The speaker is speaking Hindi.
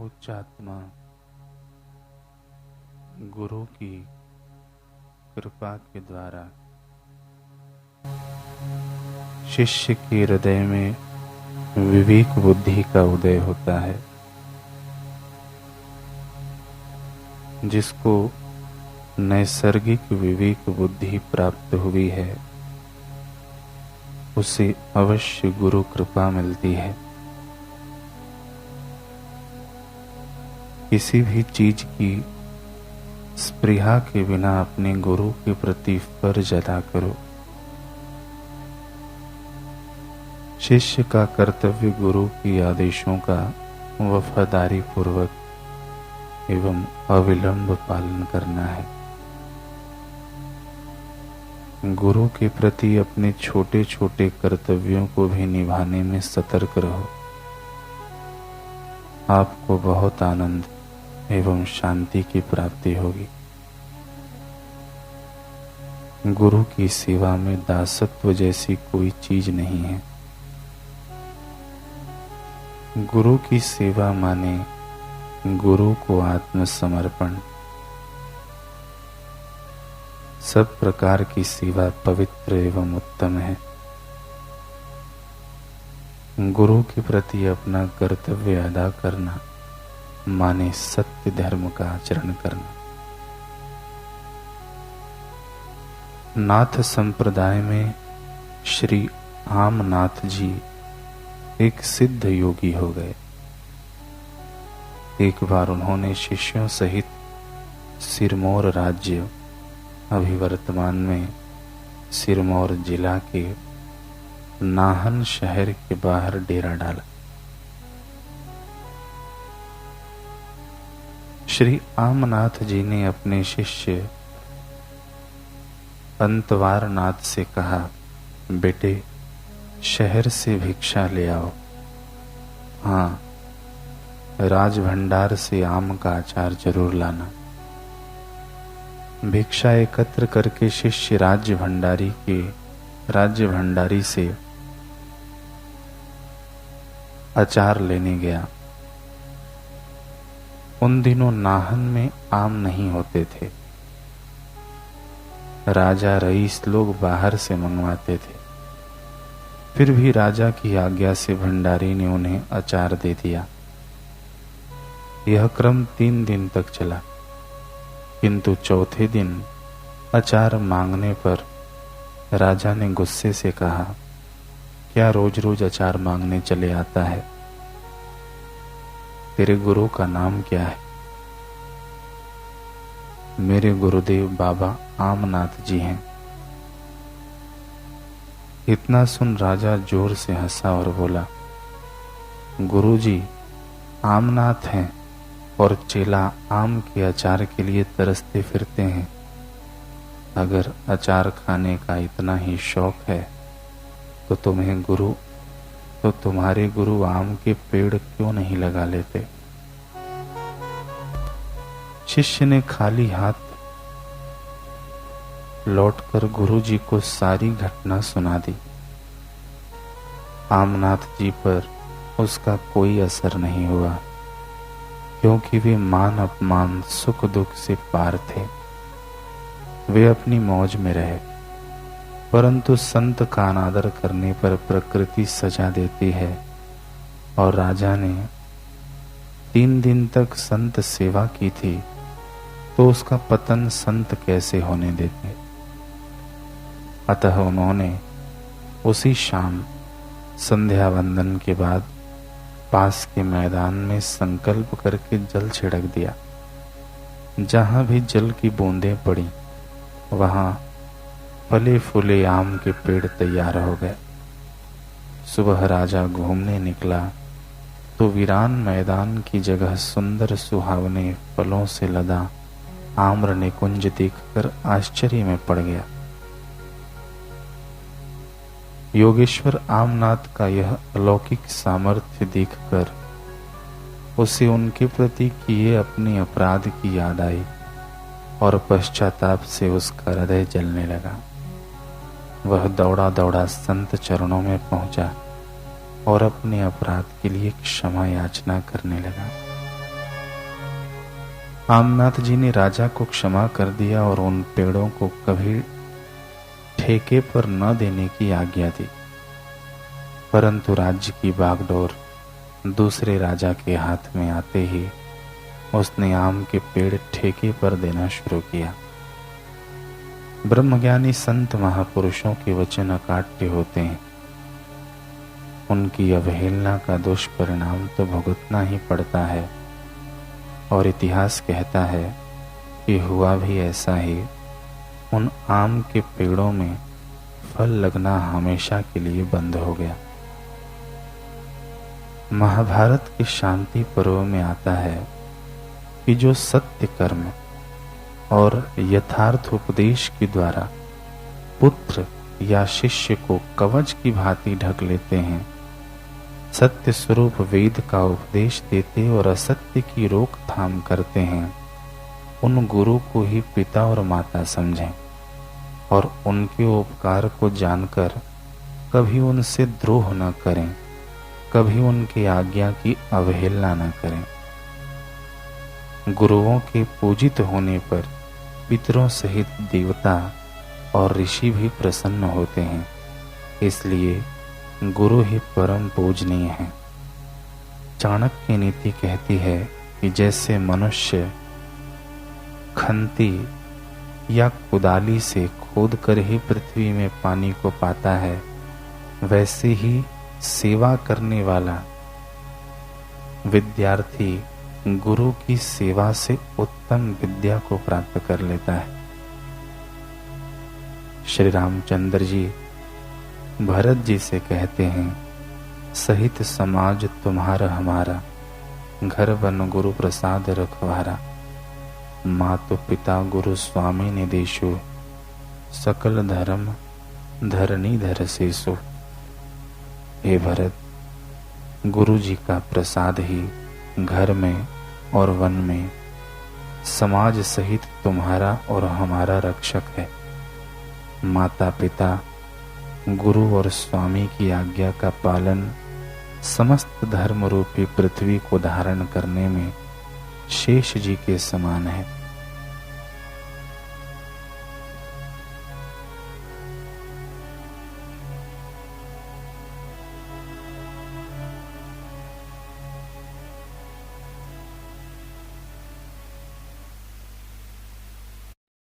उच्च आत्मा गुरु की कृपा के द्वारा शिष्य के हृदय में विवेक बुद्धि का उदय होता है, जिसको नैसर्गिक विवेक बुद्धि प्राप्त हुई है उसे अवश्य गुरु कृपा मिलती है। किसी भी चीज की स्पृहा के बिना अपने गुरु के प्रति फर्ज अदा करो। शिष्य का कर्तव्य गुरु के आदेशों का वफादारी पूर्वक एवं अविलंब पालन करना है। गुरु के प्रति अपने छोटे छोटे कर्तव्यों को भी निभाने में सतर्क रहो। आपको बहुत आनंद एवं शांति की प्राप्ति होगी। गुरु की सेवा में दासत्व जैसी कोई चीज नहीं है। गुरु की सेवा माने गुरु को आत्मसमर्पण। सब प्रकार की सेवा पवित्र एवं उत्तम है। गुरु के प्रति अपना कर्तव्य अदा करना माने सत्य धर्म का आचरण करना। नाथ संप्रदाय में श्री आमनाथ जी एक सिद्ध योगी हो गए। एक बार उन्होंने शिष्यों सहित सिरमौर राज्य, अभी वर्तमान में सिरमौर जिला के नाहन शहर के बाहर डेरा डाला। श्री आमनाथ जी ने अपने शिष्य अंतवार नाथ से कहा, बेटे शहर से भिक्षा ले आओ। हाँ, राज भंडार से आम का अचार जरूर लाना। भिक्षा एकत्र करके शिष्य राज्य भंडारी से अचार लेने गया। उन दिनों नाहन में आम नहीं होते थे। राजा रईस लोग बाहर से मंगवाते थे। फिर भी राजा की आज्ञा से भंडारी ने उन्हें अचार दे दिया। यह क्रम 3 दिन तक चला, किंतु चौथे दिन अचार मांगने पर राजा ने गुस्से से कहा, क्या रोज रोज अचार मांगने चले आता है? तेरे गुरु का नाम क्या है? मेरे गुरुदेव बाबा आमनाथ जी हैं। इतना सुन राजा जोर से हंसा और बोला, गुरुजी आमनाथ हैं और चेला आम के अचार के लिए तरसते फिरते हैं। अगर अचार खाने का इतना ही शौक है तो तुम्हारे गुरु आम के पेड़ क्यों नहीं लगा लेते? शिष्य ने खाली हाथ लौटकर गुरुजी को सारी घटना सुना दी। आमनाथ जी पर उसका कोई असर नहीं हुआ, क्योंकि वे मान अपमान सुख दुख से पार थे। वे अपनी मौज में रहे। परंतु संत का अनादर करने पर प्रकृति सजा देती है, और राजा ने 3 दिन तक संत सेवा की थी, तो उसका पतन संत कैसे होने देते? अतः उन्होंने उसी शाम संध्या वंदन के बाद पास के मैदान में संकल्प करके जल छिड़क दिया। जहां भी जल की बूंदें पड़ी वहां फले फूले आम के पेड़ तैयार हो गए। सुबह राजा घूमने निकला तो वीरान मैदान की जगह सुंदर सुहावने फलों से लदा आम्र निकुंज देखकर आश्चर्य में पड़ गया। योगेश्वर आमनाथ का यह अलौकिक सामर्थ्य देखकर उसे उनके प्रति किए अपने अपराध की याद आई और पश्चाताप से उसका हृदय जलने लगा। वह दौड़ा दौड़ा संत चरणों में पहुंचा और अपने अपराध के लिए क्षमा याचना करने लगा। आमनाथ जी ने राजा को क्षमा कर दिया और उन पेड़ों को कभी ठेके पर न देने की आज्ञा दी। परंतु राज्य की बागडोर दूसरे राजा के हाथ में आते ही उसने आम के पेड़ ठेके पर देना शुरू किया। ब्रह्मज्ञानी संत महापुरुषों के वचन अकाट्य होते हैं। उनकी अवहेलना का दुष्परिणाम तो भुगतना ही पड़ता है, और इतिहास कहता है कि हुआ भी ऐसा ही। उन आम के पेड़ों में फल लगना हमेशा के लिए बंद हो गया। महाभारत के शांति पर्व में आता है कि जो सत्य कर्म और यथार्थ उपदेश के द्वारा पुत्र या शिष्य को कवच की भांति ढक लेते हैं, सत्य स्वरूप वेद का उपदेश देते और असत्य की रोकथाम करते हैं, उन गुरु को ही पिता और माता समझें और उनके उपकार को जानकर कभी उनसे द्रोह न करें, कभी उनकी आज्ञा की अवहेलना न करें। गुरुओं के पूजित होने पर पितरों सहित देवता और ऋषि भी प्रसन्न होते हैं, इसलिए गुरु ही परम पूजनीय है। चाणक्य नीति कहती है कि जैसे मनुष्य खंती या कुदाली से खोद कर ही पृथ्वी में पानी को पाता है, वैसे ही सेवा करने वाला विद्यार्थी गुरु की सेवा से उत्तम विद्या को प्राप्त कर लेता है। श्री रामचंद्र जी भरत जी से कहते हैं, सहित समाज तुम्हारा हमारा, घर बन गुरु प्रसाद रखवारा। मातु पिता गुरु स्वामी ने देशो, सकल धर्म धरनी धर सेसो। हे भरत, गुरु जी का प्रसाद ही घर में और वन में समाज सहित तुम्हारा और हमारा रक्षक है। माता पिता गुरु और स्वामी की आज्ञा का पालन समस्त धर्म रूपी पृथ्वी को धारण करने में शेष जी के समान है।